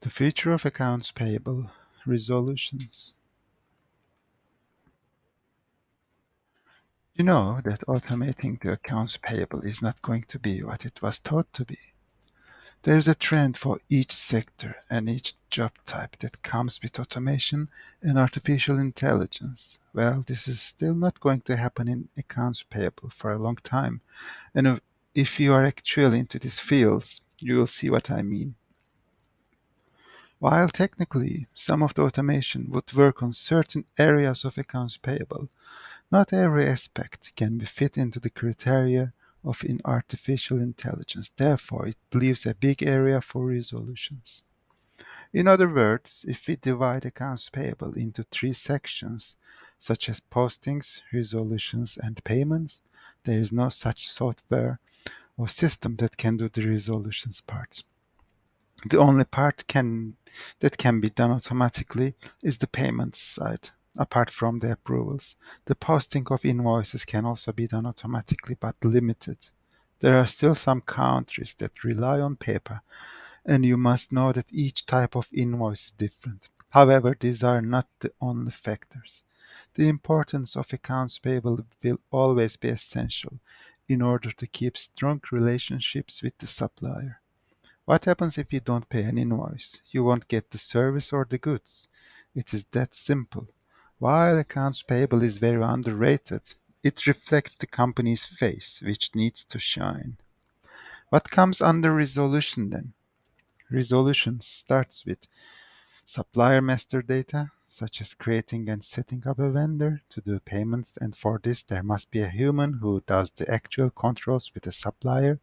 The future of accounts payable resolutions. You know that automating the accounts payable is not going to be what it was thought to be. There is a trend for each sector and each job type that comes with automation and artificial intelligence. Well, this is still not going to happen in accounts payable for a long time. And if you are actually into these fields, you will see what I mean. While technically some of the automation would work on certain areas of accounts payable, not every aspect can be fit into the criteria of in artificial intelligence. Therefore, it leaves a big area for resolutions. In other words, if we divide accounts payable into three sections, such as postings, resolutions, and payments, there is no such software or system that can do the resolutions part. The only that can be done automatically is the payments side, apart from the approvals. The posting of invoices can also be done automatically, but limited. There are still some countries that rely on paper, and you must know that each type of invoice is different. However, these are not the only factors. The importance of accounts payable will always be essential in order to keep strong relationships with the supplier. What happens if you don't pay an invoice? You won't get the service or the goods. It is that simple. While accounts payable is very underrated, it reflects the company's face, which needs to shine. What comes under resolution then? Resolution starts with supplier master data, such as creating and setting up a vendor to do payments, and for this there must be a human who does the actual controls with a supplier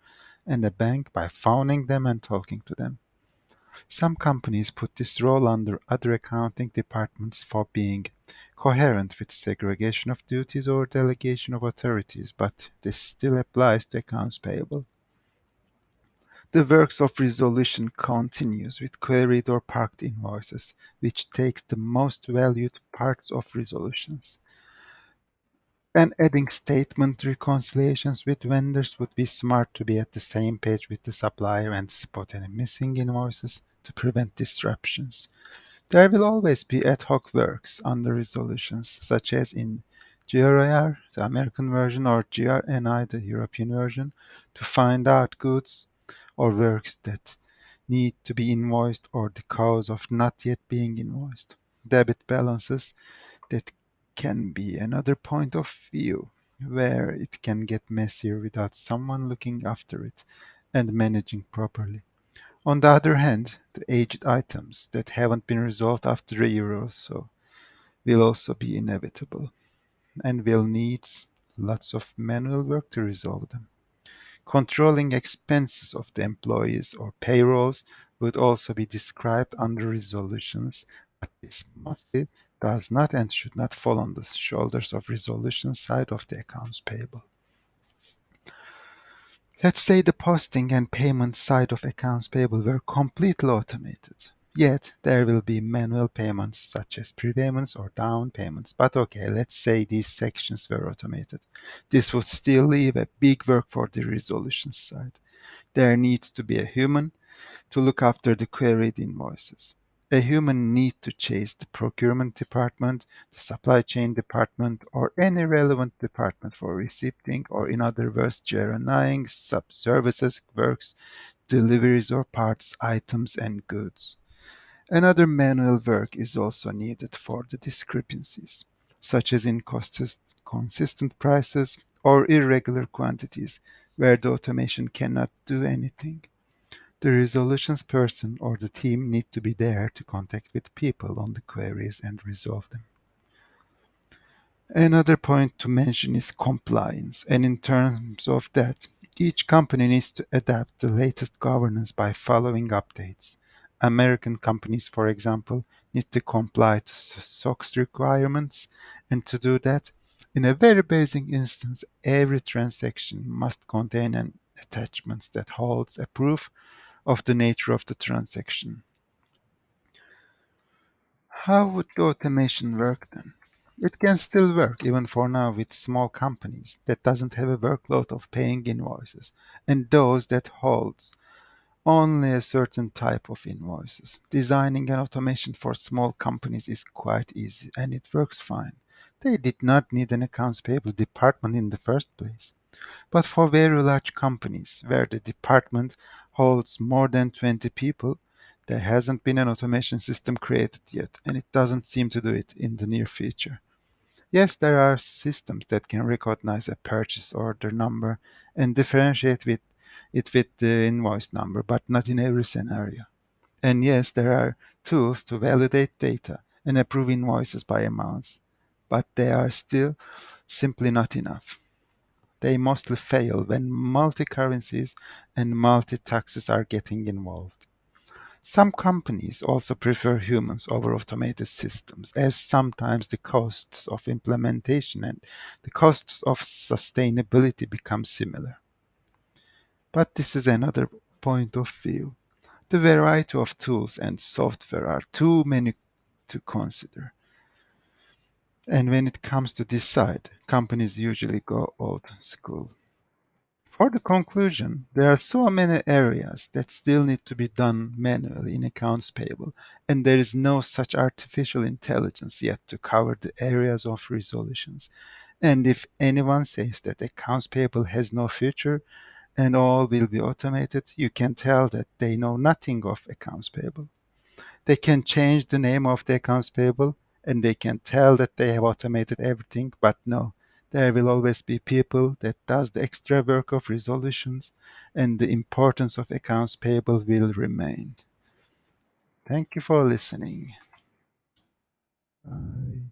and a bank by phoning them and talking to them. Some companies put this role under other accounting departments for being coherent with segregation of duties or delegation of authorities, but this still applies to accounts payable. The works of resolution continues with queried or parked invoices, which takes the most valued parts of resolutions. And adding statement reconciliations with vendors would be smart to be at the same page with the supplier and spot any missing invoices to prevent disruptions. There will always be ad hoc works under resolutions, such as in GRIR, the American version, or GRNI, the European version, to find out goods or works that need to be invoiced or the cause of not yet being invoiced. Debit balances that can be another point of view where it can get messier without someone looking after it and managing properly. On the other hand, the aged items that haven't been resolved after a year or so will also be inevitable and will need lots of manual work to resolve them. Controlling expenses of the employees or payrolls would also be described under resolutions, but this mostly does not and should not fall on the shoulders of resolution side of the accounts payable. Let's say the posting and payment side of accounts payable were completely automated. Yet there will be manual payments such as prepayments or down payments. But okay, let's say these sections were automated. This would still leave a big work for the resolution side. There needs to be a human to look after the queried invoices. A human need to chase the procurement department, the supply chain department, or any relevant department for receipting, or in other words, journeying sub-services, works, deliveries or parts, items, and goods. Another manual work is also needed for the discrepancies, such as inconsistent prices or irregular quantities, where the automation cannot do anything. The resolutions person or the team need to be there to contact with people on the queries and resolve them. Another point to mention is compliance, and in terms of that, each company needs to adapt the latest governance by following updates. American companies, for example, need to comply to SOX requirements, and to do that, in a very basic instance, every transaction must contain an attachment that holds a proof of the nature of the transaction. How would the automation work then? It can still work even for now with small companies that doesn't have a workload of paying invoices and those that holds only a certain type of invoices. Designing an automation for small companies is quite easy and it works fine. They did not need an accounts payable department in the first place. But for very large companies, where the department holds more than 20 people, there hasn't been an automation system created yet, and it doesn't seem to do it in the near future. Yes, there are systems that can recognize a purchase order number and differentiate it with the invoice number, but not in every scenario. And yes, there are tools to validate data and approve invoices by amounts, but they are still simply not enough. They mostly fail when multi-currencies and multi-taxes are getting involved. Some companies also prefer humans over automated systems, as sometimes the costs of implementation and the costs of sustainability become similar. But this is another point of view. The variety of tools and software are too many to consider. And when it comes to decide, companies usually go old school. For the conclusion, there are so many areas that still need to be done manually in accounts payable, and there is no such artificial intelligence yet to cover the areas of resolutions. And if anyone says that accounts payable has no future and all will be automated, you can tell that they know nothing of accounts payable. They can change the name of the accounts payable and they can tell that they have automated everything, but no, there will always be people that does the extra work of resolutions and the importance of accounts payable will remain. Thank you for listening. Bye.